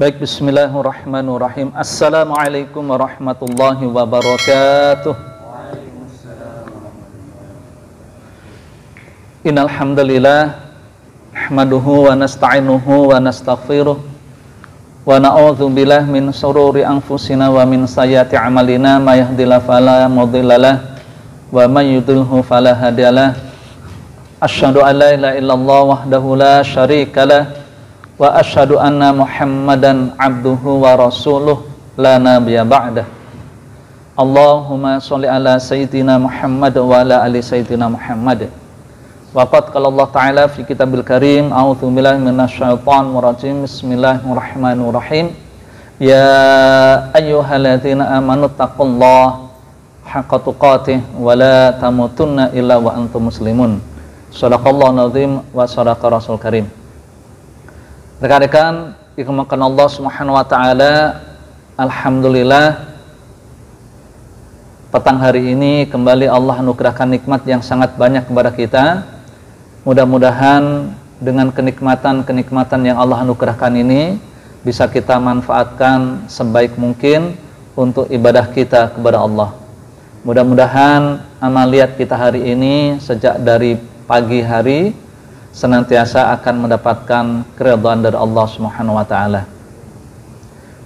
Baik, bismillahirrahmanirrahim. Assalamualaikum warahmatullahi wabarakatuh. Innal hamdalillah nahmaduhu wa nasta'inuhu wa nastaghfiruh wa na'udzu billahi min shururi anfusina wa min sayyiati a'malina may yahdihillahu fala mudhillalah wa may yudhlilhu fala hadiyalah. Asyhadu an la ilaha illallah wahdahu la syarikalah wa asyhadu anna Muhammadan abduhu wa rasuluh la nabiyya ba'dah. Allahumma sholli ala sayyidina Muhammad wa ala ali sayyidina Muhammad. Wa qad qala Allah Ta'ala fi kitabil karim, a'udzu billahi minasyaitonir rajim. Bismillahirrahmanirrahim. Ya ayyuhalladzina amanu taqullaha haqqa tuqatih wa la tamutunna illa wa antum muslimun. Shadaqallahu azim wa shadaqa rasul karim. Rekan-rekan dimuliakan Allah Subhanahu wa taala, alhamdulillah petang hari ini kembali Allah anugerahkan nikmat yang sangat banyak kepada kita. Mudah-mudahan dengan kenikmatan yang Allah anugerahkan ini bisa kita manfaatkan sebaik mungkin untuk ibadah kita kepada Allah. Mudah-mudahan amaliat kita hari ini sejak dari pagi hari senantiasa akan mendapatkan keridhaan dari Allah Subhanahu wa taala.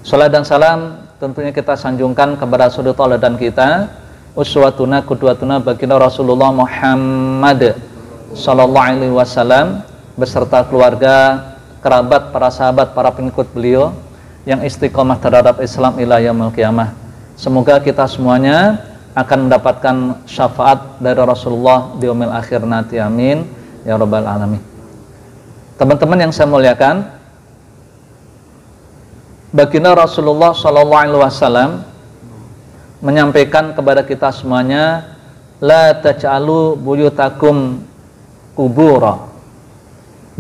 Salat dan salam tentunya kita sanjungkan kepada suri tauladan kita, uswatuna qudwatuna baginda Rasulullah Muhammad sallallahu alaihi wasallam beserta keluarga, kerabat, para sahabat, para pengikut beliau yang istiqomah terhadap Islam ila yaumil qiyamah. Semoga kita semuanya akan mendapatkan syafaat dari Rasulullah di yaumil akhir nanti, amin ya rabbal alamin. Teman-teman yang saya muliakan, baginda Rasulullah sallallahu alaihi wasallam menyampaikan kepada kita semuanya, la taj'alu buyutakum kubura.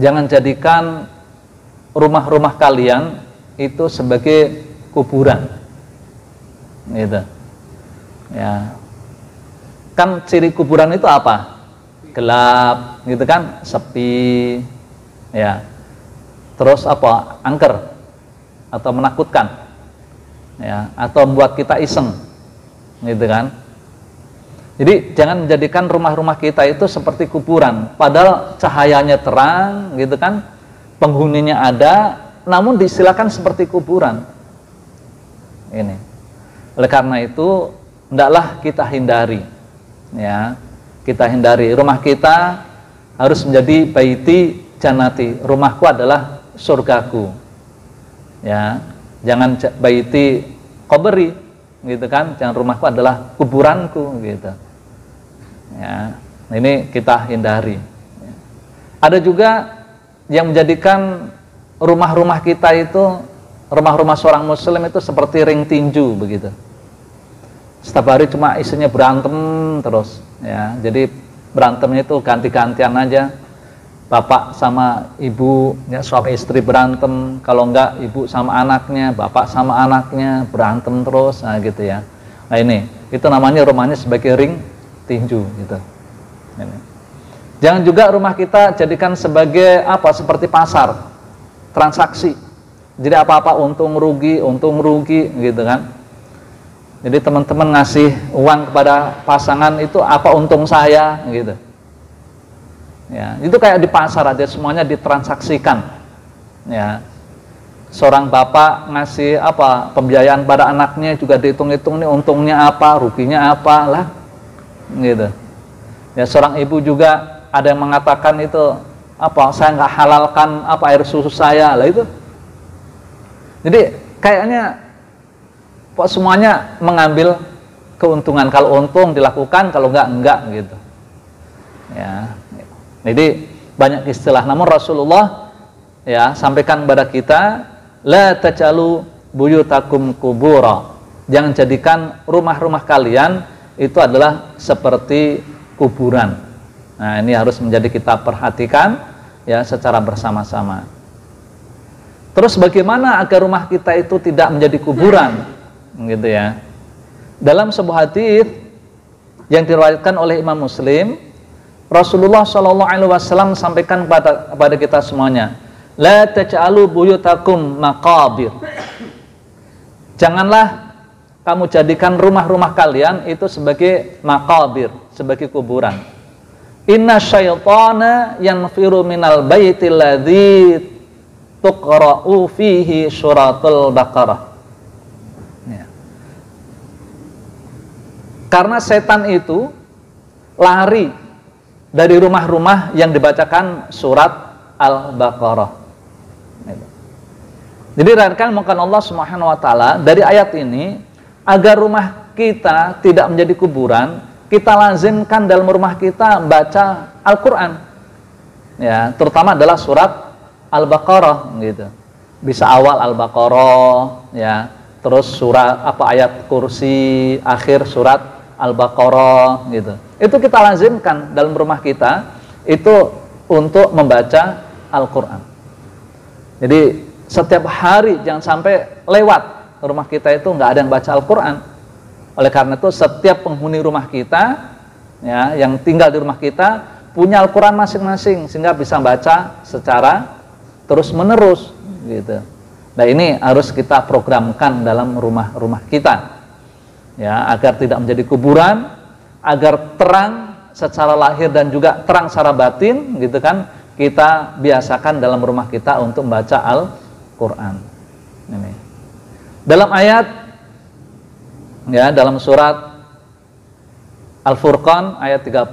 Jangan jadikan rumah-rumah kalian itu sebagai kuburan. Gitu. Ya. Kan ciri kuburan itu apa? Gelap, gitu kan, sepi, ya. Terus apa? Angker atau menakutkan, ya, atau membuat kita iseng, gitu kan. Jadi jangan menjadikan rumah-rumah kita itu seperti kuburan, padahal cahayanya terang, gitu kan, penghuninya ada, namun disilakan seperti kuburan. Ini. Oleh karena itu, hendaklah kita hindari, ya. Kita hindari rumah kita harus menjadi baiti jannati, rumahku adalah surgaku, ya. Jangan baiti qabri, gitu kan, jangan rumahku adalah kuburanku, gitu, ya. Ini kita hindari. Ada juga yang menjadikan rumah-rumah kita itu, rumah-rumah seorang muslim itu seperti ring tinju, begitu. Setiap hari cuma isinya berantem terus, ya. Jadi berantemnya itu ganti-gantian aja. Bapak sama ibu, ya, suami istri berantem. Kalau enggak, ibu sama anaknya, bapak sama anaknya berantem terus, nah gitu ya. Nah ini, itu namanya rumahnya sebagai ring tinju, gitu. Ini. Jangan juga rumah kita jadikan sebagai apa? Seperti pasar, transaksi. Jadi apa-apa untung rugi, gitu kan. Jadi teman-teman ngasih uang kepada pasangan itu apa untung saya, gitu. Ya, itu kayak di pasar aja, semuanya ditransaksikan. Ya. Seorang bapak ngasih apa? Pembiayaan pada anaknya juga dihitung-hitung nih untungnya apa, ruginya apa lah. Gitu. Ya, seorang ibu juga ada yang mengatakan itu apa? Saya nggak halalkan apa air susu saya, lah itu. Jadi kayaknya semuanya mengambil keuntungan. Kalau untung dilakukan, kalau enggak gitu. Ya. Jadi banyak istilah. Namun Rasulullah ya sampaikan kepada kita, la taj'alu buyutakum kubura. Jangan jadikan rumah-rumah kalian itu adalah seperti kuburan. Nah, ini harus menjadi kita perhatikan ya secara bersama-sama. Terus bagaimana agar rumah kita itu tidak menjadi kuburan? Gitu ya. Dalam sebuah hadis yang diriwayatkan oleh Imam Muslim, Rasulullah SAW sampaikan kepada kita semuanya, La taj'alu buyutakum maqabir. Janganlah kamu jadikan rumah-rumah kalian itu sebagai maqabir, sebagai kuburan. Inna syaitana yanfiru minal baitil ladzi tuqra'u fihi suratul Baqarah. Ya. Karena setan itu lari dari rumah-rumah yang dibacakan surat Al-Baqarah. Jadi rekan mungkin Allah Subhanahu wa taala dari ayat ini agar rumah kita tidak menjadi kuburan, kita lazimkan dalam rumah kita baca Al-Qur'an. Ya, terutama adalah surat Al-Baqarah gitu. Bisa awal Al-Baqarah ya, terus surat ayat kursi, akhir surat Al-Baqarah gitu. Itu kita lazimkan dalam rumah kita itu untuk membaca Al-Qur'an. Jadi setiap hari jangan sampai lewat rumah kita itu nggak ada yang baca Al-Qur'an. Oleh karena itu setiap penghuni rumah kita ya, yang tinggal di rumah kita punya Al-Qur'an masing-masing sehingga bisa baca secara terus menerus gitu. Nah, ini harus kita programkan dalam rumah-rumah kita ya, agar tidak menjadi kuburan, agar terang secara lahir dan juga terang secara batin gitu kan. Kita biasakan dalam rumah kita untuk membaca Al-Qur'an. Ini. Dalam ayat ya, dalam surat Al-Furqan ayat 30,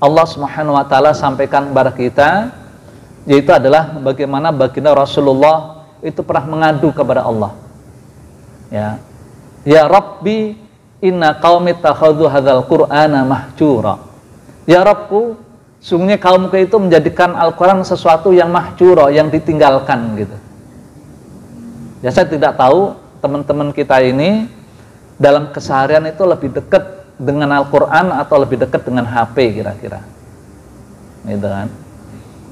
Allah Subhanahu wa taala sampaikan kepada kita, yaitu adalah bagaimana baginda Rasulullah itu pernah mengadu kepada Allah. Ya. Ya Rabbi, inna qaumi takhadhu hadzal Qur'ana mahjura. Ya Rabbku, sungguhnya kaumku itu menjadikan Al-Quran sesuatu yang mahjura, yang ditinggalkan gitu. Ya, saya tidak tahu teman-teman kita ini dalam keseharian itu lebih dekat dengan Al-Quran atau lebih dekat dengan HP kira-kira gitu kan.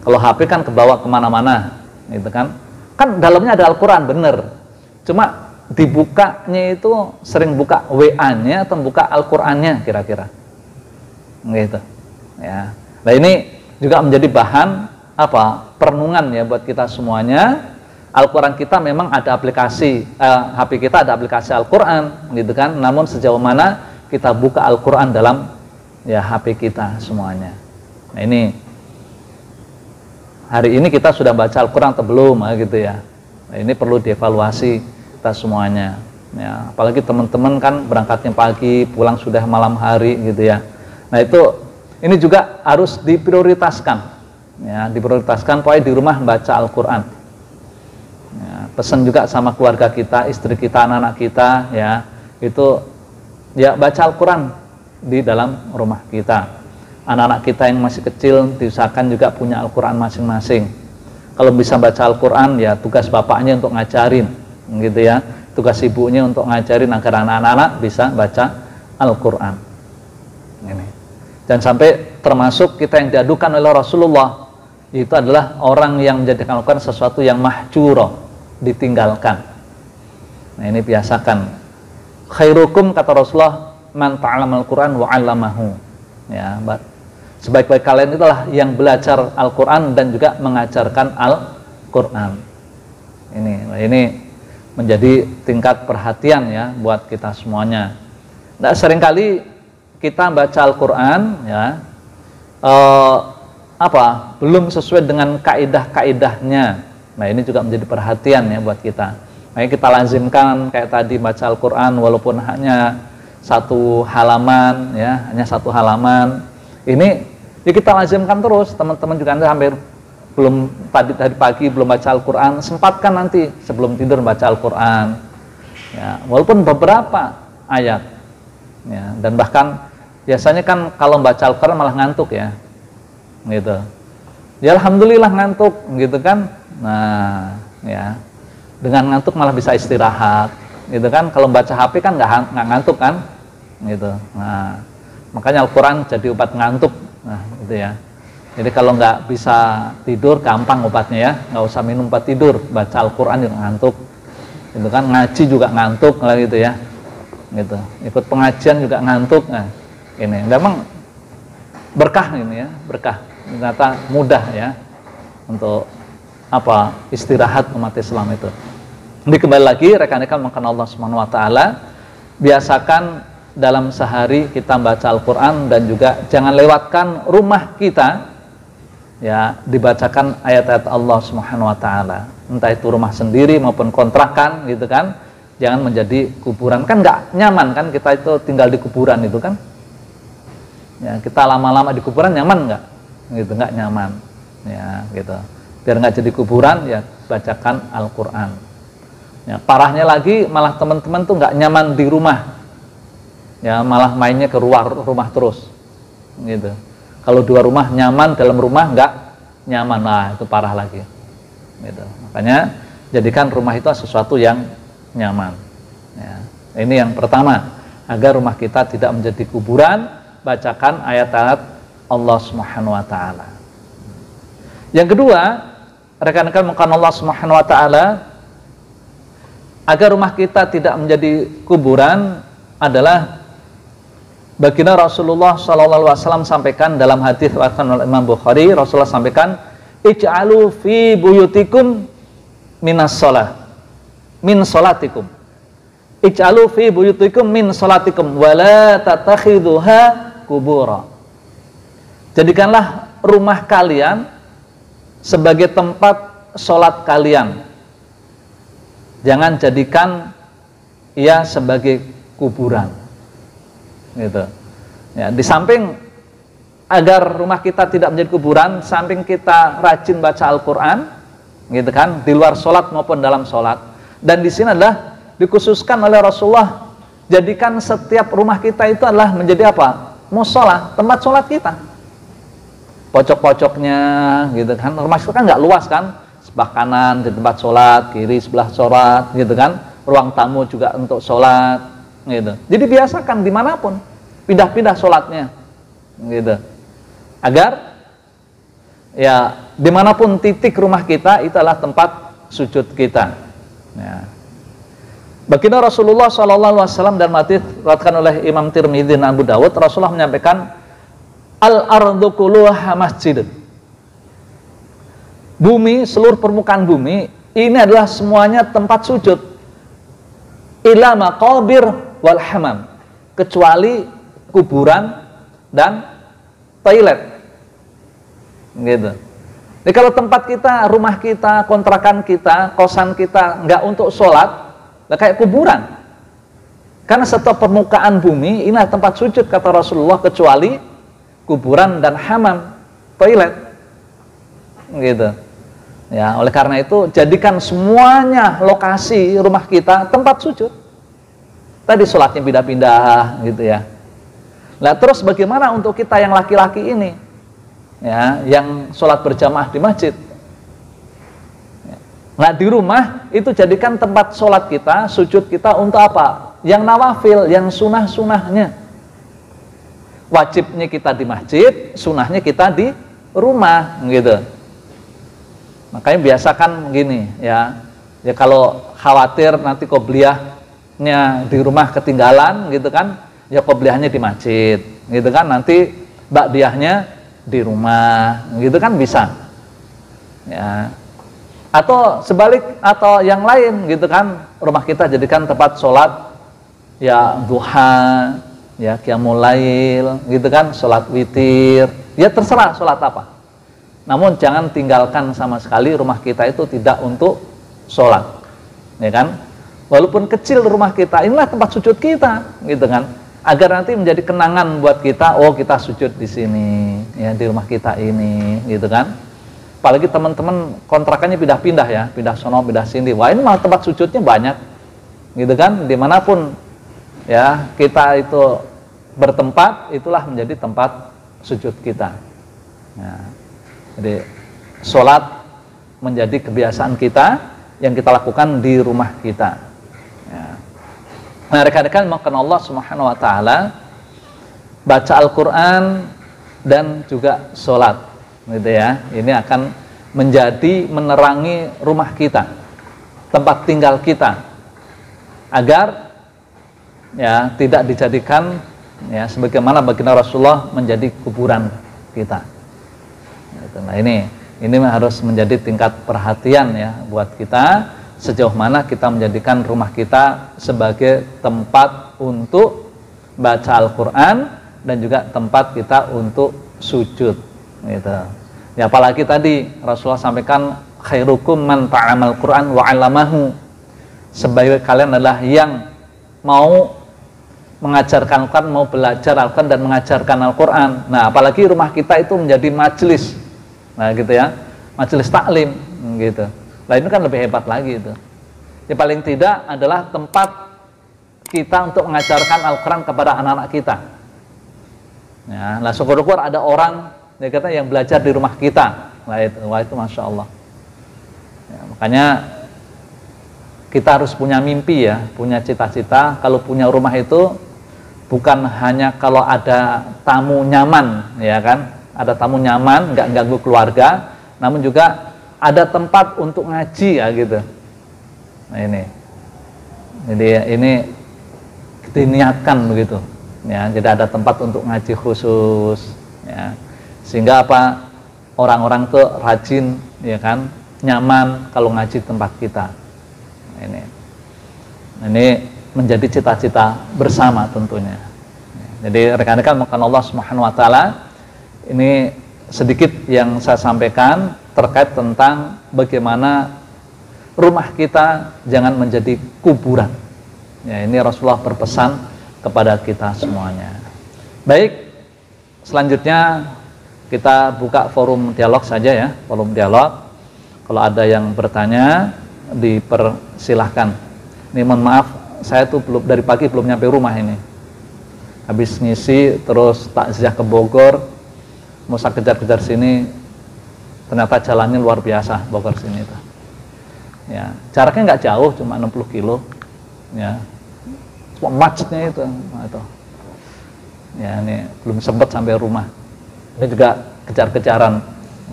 Kalau HP kan kebawa kemana-mana gitu kan. Kan dalamnya ada Al-Quran bener, cuma dibukanya itu sering buka WA-nya atau buka Al-Qurannya kira-kira gitu ya. Nah, ini juga menjadi bahan perenungan ya buat kita semuanya. Al-Quran kita memang ada aplikasi, HP kita ada aplikasi Al-Quran gitu kan. Namun sejauh mana kita buka Al-Quran dalam ya HP kita semuanya. Nah, ini hari ini kita sudah baca Al-Quran atau belum gitu ya. Nah, ini perlu dievaluasi kita semuanya ya. Apalagi teman-teman kan berangkatnya pagi, pulang sudah malam hari gitu ya. Nah, ini juga harus diprioritaskan ya, diprioritaskan pokoknya di rumah baca Al-Quran ya. Pesan juga sama keluarga kita, istri kita, anak-anak kita ya, itu ya baca Al-Quran di dalam rumah kita. Anak-anak kita yang masih kecil diusahakan juga punya Al-Quran masing-masing. Kalau bisa baca Al-Quran ya tugas bapaknya untuk ngajarin gitu ya, tugas ibunya untuk ngajarin agar anak-anak bisa baca Al-Quran ini. Dan sampai termasuk kita yang diadukan oleh Rasulullah itu adalah orang yang menjadikan Al-Quran sesuatu yang mahjura, ditinggalkan. Nah, ini biasakan. Khairukum kata Rasulullah man ta'allama Al-Quran wa 'allamahu. Ya, sebaik-baik kalian itulah yang belajar Al-Quran dan juga mengajarkan Al-Quran. Ini menjadi tingkat perhatian ya buat kita semuanya. Nah, seringkali kita baca Al-Quran ya belum sesuai dengan kaidah-kaidahnya. Nah, ini juga menjadi perhatian ya buat kita. Makanya kita lazimkan kayak tadi baca Al-Quran walaupun hanya satu halaman ya, hanya satu halaman. Ini ya kita lazimkan terus. Teman-teman juga nanti hampir belum tadi pagi belum baca Al-Quran, sempatkan nanti sebelum tidur baca Al-Quran ya, walaupun beberapa ayat ya. Dan bahkan biasanya kan kalau baca Al-Quran malah ngantuk ya gitu ya, alhamdulillah ngantuk gitu kan. Nah ya, dengan ngantuk malah bisa istirahat gitu kan. Kalau baca HP kan nggak ngantuk kan gitu. Nah, makanya Al-Quran jadi obat ngantuk. Nah gitu ya. Jadi kalau nggak bisa tidur gampang obatnya ya, nggak usah minum obat tidur, baca Al-Quran juga ngantuk gitu kan. Ngaji juga ngantuk lah gitu ya gitu. Ikut pengajian juga ngantuk. Nah, ini memang berkah ini ya, berkah ternyata mudah ya untuk istirahat umat Islam itu. Ini kembali lagi rekan-rekan makan Allah Subhanahu wa taala, biasakan dalam sehari kita baca Al-Qur'an, dan juga jangan lewatkan rumah kita ya dibacakan ayat-ayat Allah Subhanahu wa taala. Entah itu rumah sendiri maupun kontrakan gitu kan. Jangan menjadi kuburan, kan nggak nyaman kan kita itu tinggal di kuburan itu kan. Ya, kita lama-lama di kuburan nyaman nggak? Gitu, nggak nyaman. Ya, gitu. Biar nggak jadi kuburan ya bacakan Al-Qur'an. Ya, parahnya lagi malah teman-teman tuh nggak nyaman di rumah, ya malah mainnya ke luar rumah terus, gitu. Kalau dua rumah nyaman, dalam rumah nggak nyaman, nah itu parah lagi, gitu. Makanya jadikan rumah itu sesuatu yang nyaman. Ya, ini yang pertama, agar rumah kita tidak menjadi kuburan, bacakan ayat-ayat Allah Subhanahu wa taala. Yang kedua, rekan-rekan mungkin Allah Subhanahu wa taala, agar rumah kita tidak menjadi kuburan adalah baginda Rasulullah SAW sampaikan dalam hadis riwayat oleh Imam Bukhari. Rasulullah sampaikan, ij'alu fi buyutikum minas shalah min salatikum, ij'alu fi buyutikum min salatikum wa la tattakhidhuha kubura. Jadikanlah rumah kalian sebagai tempat sholat kalian, jangan jadikan ia sebagai kuburan, gitu. Ya, di samping agar rumah kita tidak menjadi kuburan, samping kita rajin baca Al-Quran, gitu kan, di luar sholat maupun dalam sholat. Dan di sini adalah dikhususkan oleh Rasulullah, jadikan setiap rumah kita itu adalah menjadi apa? Musholah, tempat sholat kita. Pojok-pojoknya, gitu kan. Rumah kita kan nggak luas kan. Sebelah kanan di tempat sholat, kiri sebelah sholat, gitu kan. Ruang tamu juga untuk sholat, gitu. Jadi biasakan dimanapun, pindah-pindah sholatnya, gitu. Agar ya dimanapun titik rumah kita itu adalah tempat sujud kita. Ya. Baginda Rasulullah SAW dan hadis diriwayatkan oleh Imam Tirmidzi dan Abu Dawud, Rasulullah menyampaikan, al-ardu kulluha masjid. Bumi, seluruh permukaan bumi ini adalah semuanya tempat sujud. Illa maqabir wal hamam, kecuali kuburan dan toilet, gitu. Jadi kalau tempat kita, rumah kita, kontrakan kita, kosan kita nggak untuk sholat, kayak kuburan. Karena setiap permukaan bumi ini adalah tempat sujud kata Rasulullah, kecuali kuburan dan hamam, toilet, gitu. Ya, oleh karena itu jadikan semuanya lokasi rumah kita tempat sujud. Tadi sholatnya pindah-pindah, gitu ya. Nah, terus bagaimana untuk kita yang laki-laki ini, ya, yang sholat berjamaah di masjid? Nah, di rumah itu jadikan tempat sholat kita, sujud kita untuk apa? Yang nawafil, yang sunah-sunahnya. Wajibnya kita di masjid, sunahnya kita di rumah, gitu. Makanya biasakan begini, ya. Ya kalau khawatir nanti qobliyahnya di rumah ketinggalan, gitu kan? Ya qobliyahnya di masjid, gitu kan? Nanti ba'diyahnya di rumah, gitu kan bisa. Ya. Atau sebalik, atau yang lain, gitu kan? Rumah kita jadikan tempat sholat, ya duha, ya qiyamul lail, gitu kan? Sholat witir, ya terserah sholat apa. Namun jangan tinggalkan sama sekali rumah kita itu tidak untuk sholat, ya kan? Walaupun kecil rumah kita, inilah tempat sujud kita, gitu kan? Agar nanti menjadi kenangan buat kita, oh kita sujud di sini, ya di rumah kita ini, gitu kan? Apalagi teman-teman kontrakannya pindah-pindah ya, pindah sono, pindah sini. Wah ini malah tempat sujudnya banyak, gitu kan? Dimanapun ya kita itu bertempat, itulah menjadi tempat sujud kita. Nah, jadi sholat menjadi kebiasaan kita yang kita lakukan di rumah kita. Ya. Nah, rekan-rekan makan Allah Subhanahu wa taala, baca Al-Qur'an dan juga sholat, gitu ya. Ini akan menjadi menerangi rumah kita, tempat tinggal kita, agar ya tidak dijadikan ya sebagaimana baginda Rasulullah menjadi kuburan kita. Nah, ini Ini harus menjadi tingkat perhatian ya buat kita, sejauh mana kita menjadikan rumah kita sebagai tempat untuk baca Al-Quran dan juga tempat kita untuk sujud gitu. Ya, apalagi tadi Rasulullah sampaikan khairukum man ta'amal Quran wa 'allamahu. Sebaik kalian adalah yang mau mengajarkan Al-Quran, mau belajar Al-Quran dan mengajarkan Al-Quran. Nah, apalagi rumah kita itu menjadi majelis, nah gitu ya, majelis taklim gitu. Nah, ini kan lebih hebat lagi itu. Ya, paling tidak adalah tempat kita untuk mengajarkan Al-Quran kepada anak-anak kita. Ya, nah syukur-syukur ada orang ya kata yang belajar di rumah kita. Nah, itu masya Allah. Ya, makanya kita harus punya mimpi ya, punya cita-cita. Kalau punya rumah itu bukan hanya kalau ada tamu nyaman, ya kan? Ada tamu nyaman, nggak ganggu keluarga, namun juga ada tempat untuk ngaji ya gitu. Nah ini, jadi ini diniatkan begitu, ya. Jadi ada tempat untuk ngaji khusus, ya. Sehingga apa? Orang-orang tuh rajin, ya kan? Nyaman kalau ngaji tempat kita. Nah, ini menjadi cita-cita bersama tentunya. Jadi rekan-rekan mohon Allah Subhanahu wa taala, ini sedikit yang saya sampaikan terkait tentang bagaimana rumah kita jangan menjadi kuburan. Ya, ini Rasulullah berpesan kepada kita semuanya. Baik, selanjutnya kita buka forum dialog saja ya, forum dialog. Kalau ada yang bertanya dipersilahkan. Ini mohon maaf, saya tuh belum dari pagi belum nyampe rumah ini. Habis ngisi terus takziah ke Bogor, mau saya kejar-kejar sini, ternyata jalannya luar biasa Bogor sini tuh. Ya, jaraknya nggak jauh, cuma 60 kilo. Ya, cuma macetnya itu. Ya, ini belum sempat sampai rumah. Ini juga kejar-kejaran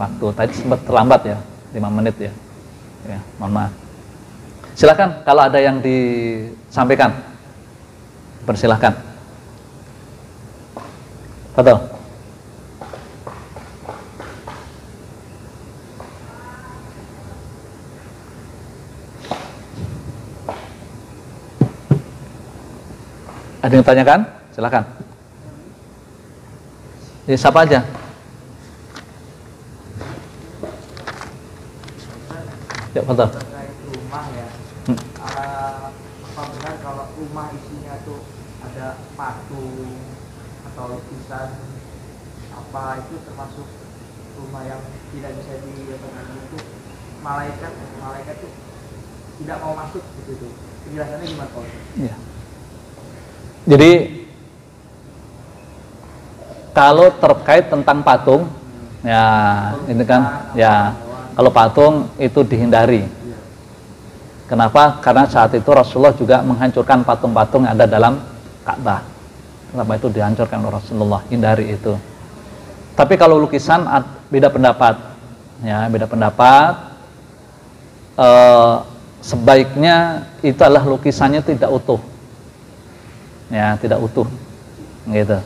waktu. Tadi sempat terlambat ya, 5 menit ya. Ya, mohon maaf. Silakan kalau ada yang disampaikan, persilahkan. Betul. Ada yang tanyakan? Silakan. Ya, siapa aja? Ya, betul. Rumah ya. Apa benar kalau rumah isinya tuh ada patung atau lukisan, apa itu termasuk rumah yang tidak bisa dikatakan itu malaikat tuh tidak mau masuk gitu. Penjelasannya gimana Pak? Ya. Jadi kalau terkait tentang patung, ya ini kan, ya kalau patung itu dihindari. Kenapa? Karena saat itu Rasulullah juga menghancurkan patung-patung yang ada dalam Ka'bah. Kenapa itu dihancurkan oleh Rasulullah? Hindari itu. Tapi kalau lukisan beda pendapat, ya beda pendapat. Sebaiknya itu adalah lukisannya tidak utuh, ya tidak utuh, gitu.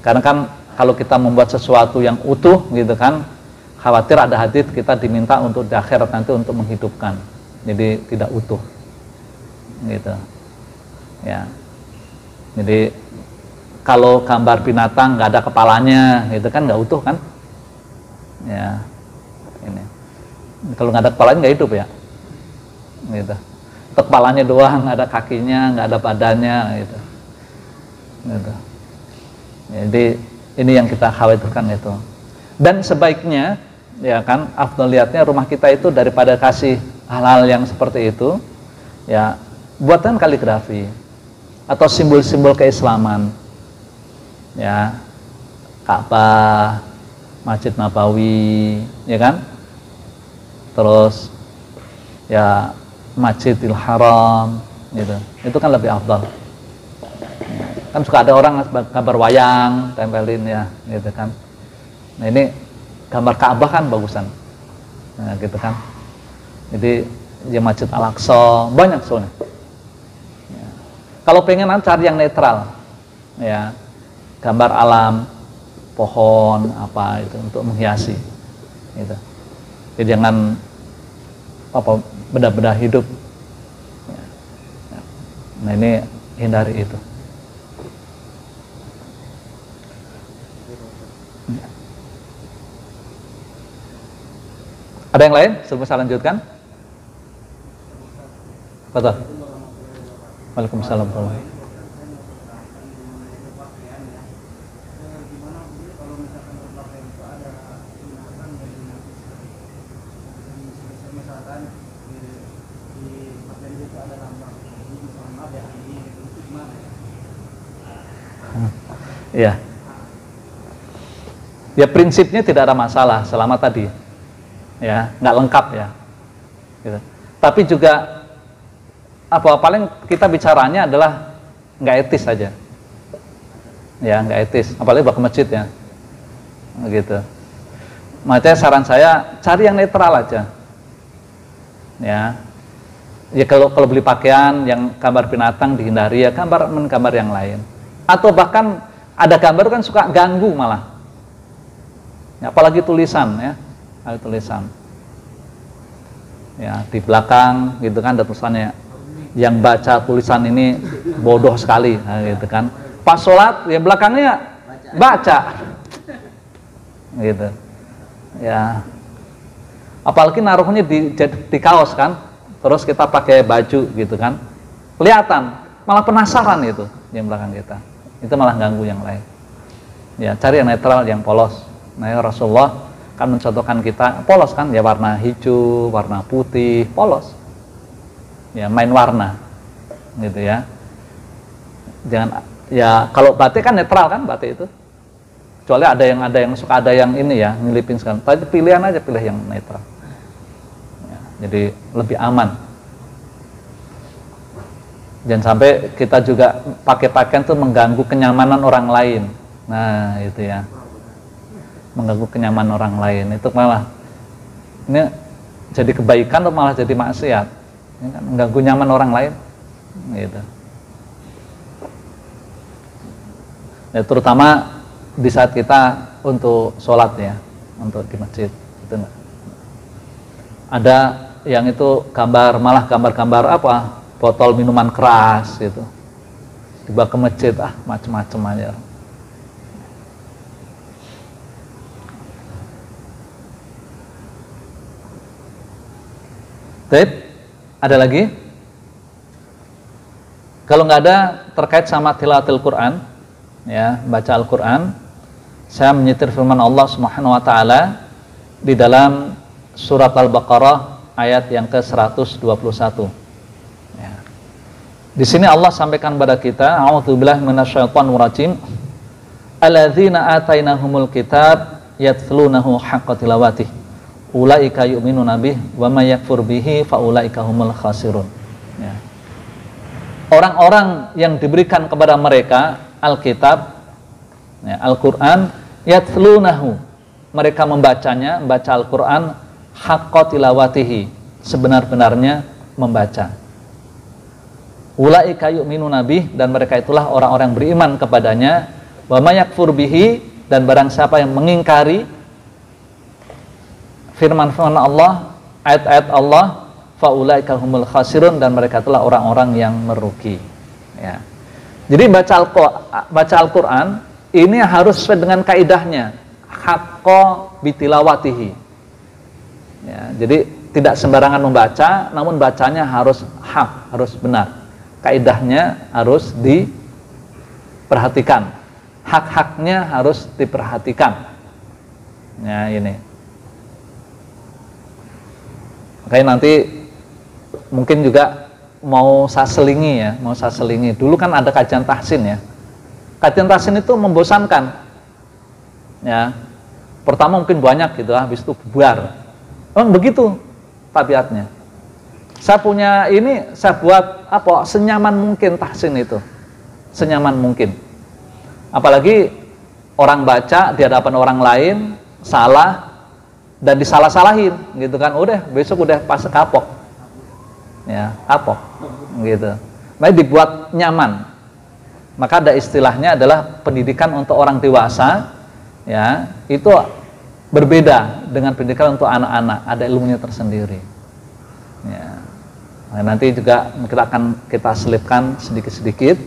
Karena kan kalau kita membuat sesuatu yang utuh, gitu kan, khawatir ada hadits kita diminta untuk di akhirat nanti untuk menghidupkan, jadi tidak utuh, gitu, ya. Jadi kalau gambar binatang nggak ada kepalanya, gitu kan nggak utuh kan, ya. Ini kalau nggak ada kepalanya nggak hidup ya, gitu. Kepalanya doang, nggak ada kakinya, nggak ada badannya, gitu. Gitu. Jadi ini yang kita khawatirkan itu. Dan sebaiknya, ya kan, afdaliyatnya rumah kita itu daripada kasih hal-hal yang seperti itu, ya buatkan kaligrafi atau simbol-simbol keislaman, ya Ka'bah, Masjid Nabawi, ya kan, terus ya Masjidil Haram, gitu. Itu kan lebih afdal. Kan suka ada orang gambar wayang tempelin ya, gitu kan. Nah ini gambar Ka'bah kan bagusan, nah gitu kan. Jadi di Masjid Al-Aqsa banyak soalnya. Ya. Kalau pengen cari yang netral, ya gambar alam, pohon apa itu untuk menghiasi, gitu. Jadi jangan benda-benda hidup. Nah ini hindari itu. Ada yang lain sebelum saya lanjutkan? Betul. Waalaikumsalam. Iya. Ya prinsipnya tidak ada masalah selama tadi, ya nggak lengkap ya. Gitu. Tapi juga paling kita bicaranya adalah nggak etis saja, ya nggak etis. Apalagi buat ke masjid ya, gitu. Makanya saran saya cari yang netral aja, ya. Ya kalau beli pakaian yang gambar binatang dihindari ya gambar yang lain. Atau bahkan ada gambar kan suka ganggu malah. Ya, apalagi tulisan ya, ada tulisan. Ya di belakang gitu kan ada tulisannya. Yang baca tulisan ini bodoh sekali, nah, gitu kan. Pas sholat ya belakangnya baca, gitu. Ya. Apalagi naruhnya di kaos kan. Terus kita pakai baju gitu kan, kelihatan, malah penasaran itu yang belakang kita, itu malah ganggu yang lain. Ya cari yang netral, yang polos. Nah ya Rasulullah kan mencontohkan kita polos kan, ya warna hijau, warna putih, polos. Ya main warna, gitu ya. Jangan ya kalau batik kan netral kan batik itu. Kecuali ada yang suka ada yang ini ya nyelipin sekali. Tapi pilihan aja pilih yang netral. Jadi lebih aman. Jangan sampai kita juga pakai pakaian itu mengganggu kenyamanan orang lain. Nah itu ya, mengganggu kenyamanan orang lain. Itu malah ini jadi kebaikan atau malah jadi maksiat. Ini kan mengganggu nyaman orang lain. Gitu. Ya, terutama di saat kita untuk sholat ya, untuk di masjid. Itu enggak. Ada yang itu malah gambar botol minuman keras gitu dibawa ke masjid, macem-macem aja. Ada lagi? Kalau nggak ada terkait sama tilawatil Quran ya, baca Al-Quran, saya menyetir firman Allah Subhanahu wa taala di dalam surat Al-Baqarah ayat yang ke-121. Ya. Di sini Allah sampaikan kepada kita, a'udzubillahi minasyaitonir rajim. Alladzina atainahumul kitab yatlunahu haqqa tilawatih. Ulaika yu'minuna bih wa may yakfur bihi fa ulaika humul khasirun. Ya. Orang-orang yang diberikan kepada mereka Alkitab, ya, Al-Quran, yatlunahu, mereka membacanya, membaca Al-Quran haqqa tilawatihi, sebenar-benarnya membaca. Ulaika yu'minuna bih, dan mereka itulah orang-orang beriman kepadanya. Wa may yakfur bihi, dan barang siapa yang mengingkari firman-firman Allah, ayat-ayat Allah, fa ulaika humul khasirun, dan mereka itulah orang-orang yang merugi. Ya. Jadi baca Al-Quran ini harus sesuai dengan kaidahnya, haqqa bitilawatihi. Ya, jadi tidak sembarangan membaca, namun bacanya harus hak, harus benar. Kaidahnya harus diperhatikan, hak-haknya harus diperhatikan. Ya ini. Makanya nanti mungkin juga mau saya selingi. Dulu kan ada kajian tahsin ya. Kajian tahsin itu membosankan. Ya. Pertama mungkin banyak gitu, habis itu bubar. Memang begitu tabiatnya. Saya punya ini, saya buat senyaman mungkin tahsin itu, senyaman mungkin. Apalagi orang baca di hadapan orang lain salah dan disalah-salahin, gitu kan? Udah besok udah pas kapok, ya kapok, gitu. Makanya dibuat nyaman. Maka ada istilahnya adalah pendidikan untuk orang dewasa, ya itu berbeda dengan pendidikan untuk anak-anak, ada ilmunya tersendiri. Ya. Nah, nanti juga kita selipkan sedikit-sedikit,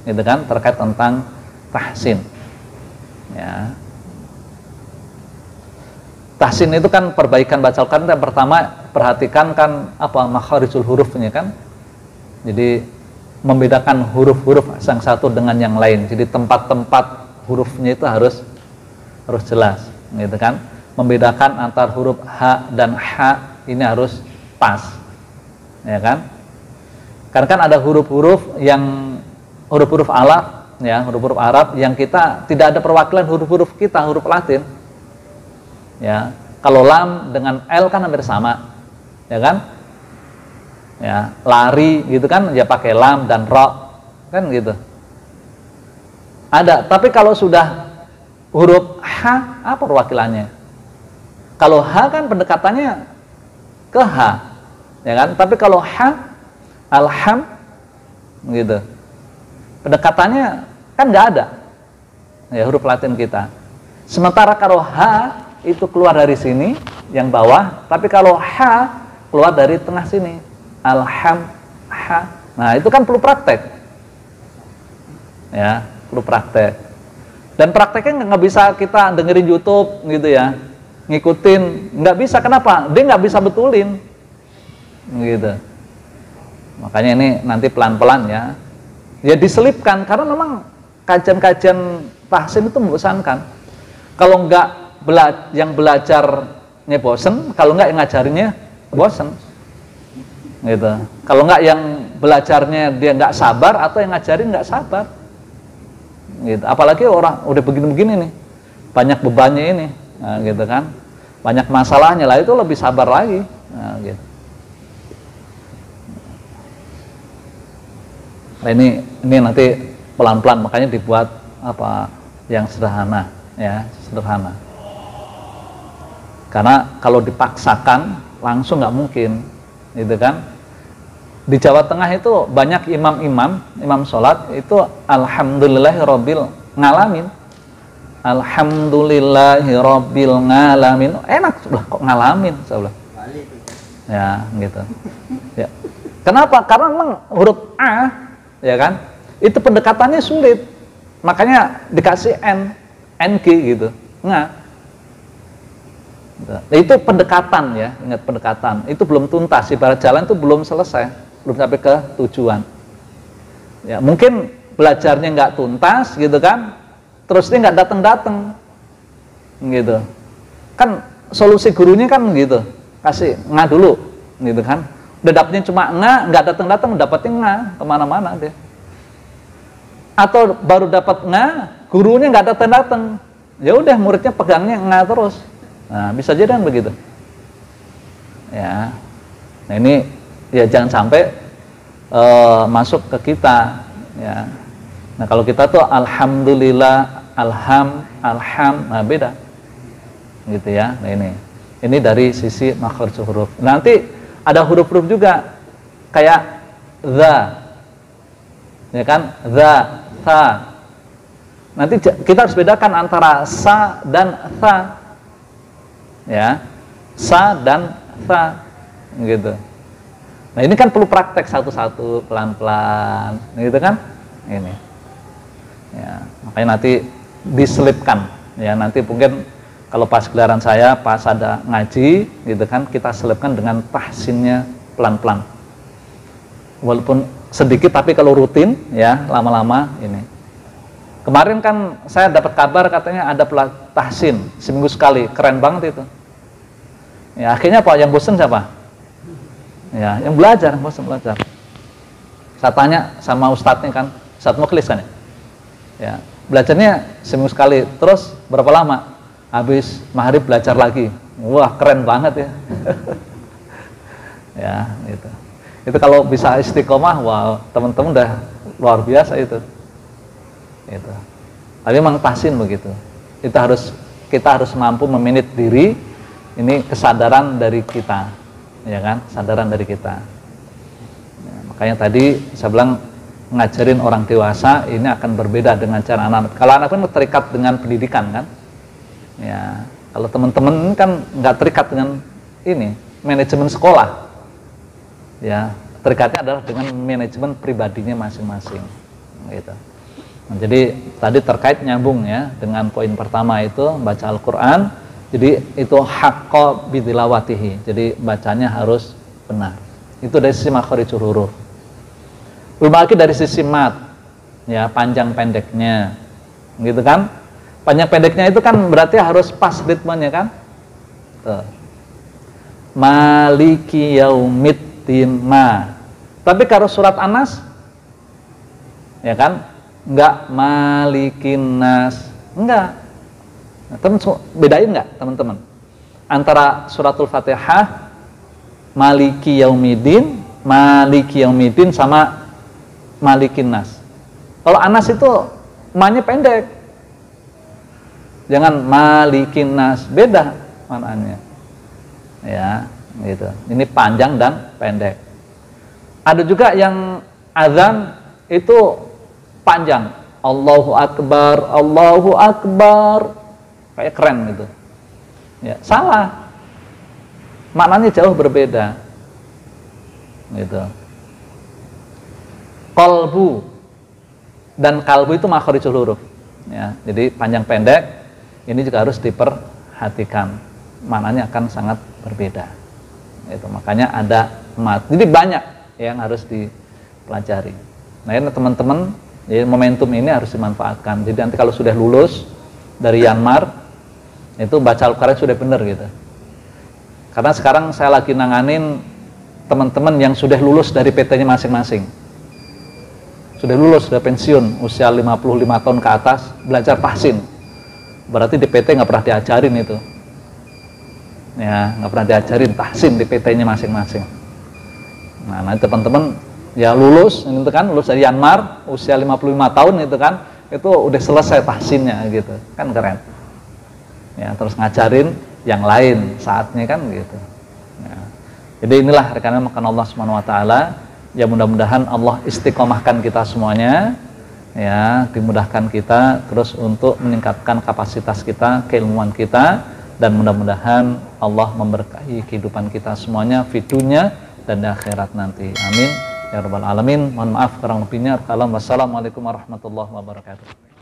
gitu kan, terkait tentang tahsin. Ya. Tahsin itu kan perbaikan baca Al-Quran. Yang pertama perhatikan kan apa makharijul hurufnya kan. Jadi membedakan huruf-huruf yang satu dengan yang lain. Jadi tempat-tempat hurufnya itu harus jelas, gitu kan. Membedakan antar huruf H dan H ini harus pas, ya kan. Karena kan ada huruf-huruf yang huruf-huruf Arab, ya, huruf-huruf Arab yang kita tidak ada perwakilan huruf-huruf kita, huruf Latin. Ya, kalau lam dengan L kan hampir sama, ya kan? Ya, lari gitu kan, ya pakai lam dan ro, kan gitu. Ada, tapi kalau sudah huruf H, apa perwakilannya? Kalau H kan pendekatannya ke H, ya kan? Tapi kalau H, alham, gitu. Pendekatannya kan nggak ada, ya huruf Latin kita. Sementara kalau H itu keluar dari sini, yang bawah, tapi kalau H keluar dari tengah sini, alham, H. Nah itu kan perlu praktek, ya perlu praktek. Dan prakteknya nggak bisa kita dengerin YouTube gitu ya, ngikutin, nggak bisa. Kenapa? Dia nggak bisa betulin, gitu. Makanya ini nanti pelan-pelan ya diselipkan, karena memang kajian-kajian tahsin itu membosankan. Kalau nggak yang belajarnya bosen, kalau nggak yang ngajarinnya bosen, gitu. Kalau nggak yang belajarnya dia nggak sabar, atau yang ngajarin nggak sabar, gitu. Apalagi orang udah begini-begini nih, banyak bebannya ini. Nah, gitu kan, banyak masalahnya lah, itu lebih sabar lagi. Nah, gitu. Nah, ini nanti pelan-pelan, makanya dibuat apa yang sederhana, ya sederhana. Karena kalau dipaksakan langsung nggak mungkin, gitu kan. Di Jawa Tengah itu banyak imam sholat itu alhamdulillahirabbil ngalamin. Alhamdulillahirabbil ngalamin. Enak sebelah, kok ngalamin sebelah. Ya, gitu. Ya. Kenapa? Karena memang huruf A, ya kan? Itu pendekatannya sulit. Makanya dikasih NG gitu. Nah, itu pendekatan ya, ingat pendekatan. Itu belum tuntas, ibarat jalan itu belum selesai, belum sampai ke tujuan. Ya, mungkin belajarnya nggak tuntas gitu kan. Terus dia nggak datang, gitu. Kan solusi gurunya kan gitu, kasih nga dulu, gitu kan. Udah dapetnya cuma nga, nggak datang, dapetnya nga kemana-mana dia. Atau baru dapat nga, gurunya nggak datang, ya udah muridnya pegangnya nga terus. Nah bisa jadi kan begitu. Ya, nah ini ya jangan sampai masuk ke kita, ya. Nah kalau kita tuh alhamdulillah, alham, nah beda, gitu ya. Nah ini dari sisi makhraj huruf. Nanti ada huruf-huruf juga kayak za, ya kan, za, sa. Nanti kita harus bedakan antara sa dan tha, ya, sa dan tha, gitu. Nah ini kan perlu praktek satu-satu, pelan-pelan, gitu kan, ini. Ya, makanya nanti diselipkan, ya nanti mungkin kalau pas gelaran saya, pas ada ngaji, gitu kan, kita selipkan dengan tahsinnya pelan-pelan, walaupun sedikit, tapi kalau rutin, ya lama-lama ini. Kemarin kan saya dapat kabar katanya ada tahsin seminggu sekali, keren banget itu. Ya akhirnya apa? Yang bosan siapa? Ya yang belajar, bosan belajar. Saya tanya sama ustadznya kan, Ustadz Mukhlis kan ya. Ya, belajarnya seminggu sekali, terus berapa lama? Habis maghrib belajar lagi. Wah, keren banget ya. Ya, gitu. Itu kalau bisa istiqomah, wow, teman-teman udah luar biasa itu. Itu. Tapi memang tahsin begitu. Kita harus mampu memanage diri. Ini kesadaran dari kita, ya kan? Kesadaran dari kita. Ya, makanya tadi saya bilang, ngajarin orang dewasa ini akan berbeda dengan cara anak. Kalau anak kan terikat dengan pendidikan kan, ya Kalau teman-teman kan nggak terikat dengan ini manajemen sekolah, ya terikatnya adalah dengan manajemen pribadinya masing-masing, gitu. Nah, jadi tadi terkait nyambung ya dengan poin pertama itu baca Al-Quran. Jadi itu haqqo bitilawatihi, jadi bacanya harus benar. Itu dari sisi makharijul huruf. Belum lagi dari sisi mat, ya panjang pendeknya, gitu kan? Panjang pendeknya itu kan berarti harus pas ritmenya kan? Tuh. Maliki yaumiddin ma. Tapi kalau surat An-Nas, ya kan? Enggak malikin nas, enggak. Nah, bedain enggak teman-teman? Antara suratul Fatihah Maliki Yaumiddin sama Malikin Nas. Kalau Anas itu ma-nya pendek. Jangan Malikin Nas, beda maknanya. Ya, gitu. Ini panjang dan pendek. Ada juga yang azan itu panjang. Allahu Akbar. Kayak keren gitu. Ya, salah. Maknanya jauh berbeda. Gitu. Qalbu dan kalbu itu makharijul huruf. Ya, jadi panjang pendek ini juga harus diperhatikan. Maknanya akan sangat berbeda. Itu makanya ada mat. Jadi banyak yang harus dipelajari. Nah, ini teman-teman, ya, momentum ini harus dimanfaatkan. Jadi nanti kalau sudah lulus dari Yanmar itu baca Al-Quran sudah benar gitu. Karena sekarang saya lagi nanganin teman-teman yang sudah lulus dari PT-nya masing-masing. Sudah lulus, sudah pensiun, usia 55 tahun ke atas, belajar tahsin. Berarti di PT nggak pernah diajarin itu. Ya, nggak pernah diajarin tahsin di PT-nya masing-masing. Nah, nanti teman-teman ya lulus, itu kan lulus dari Yanmar, usia 55 tahun itu kan, itu udah selesai tahsinnya gitu. Kan keren. Ya, terus ngajarin yang lain saatnya kan gitu. Ya. Jadi inilah rekan makan Allah Subhanahu wa taala. Ya, mudah-mudahan Allah istiqomahkan kita semuanya, ya, dimudahkan kita terus untuk meningkatkan kapasitas kita, keilmuan kita, dan mudah-mudahan Allah memberkahi kehidupan kita semuanya di dunia dan di akhirat nanti. Amin ya rabbal alamin. Mohon maaf kurang lebihnya. Wassalamualaikum warahmatullahi wabarakatuh.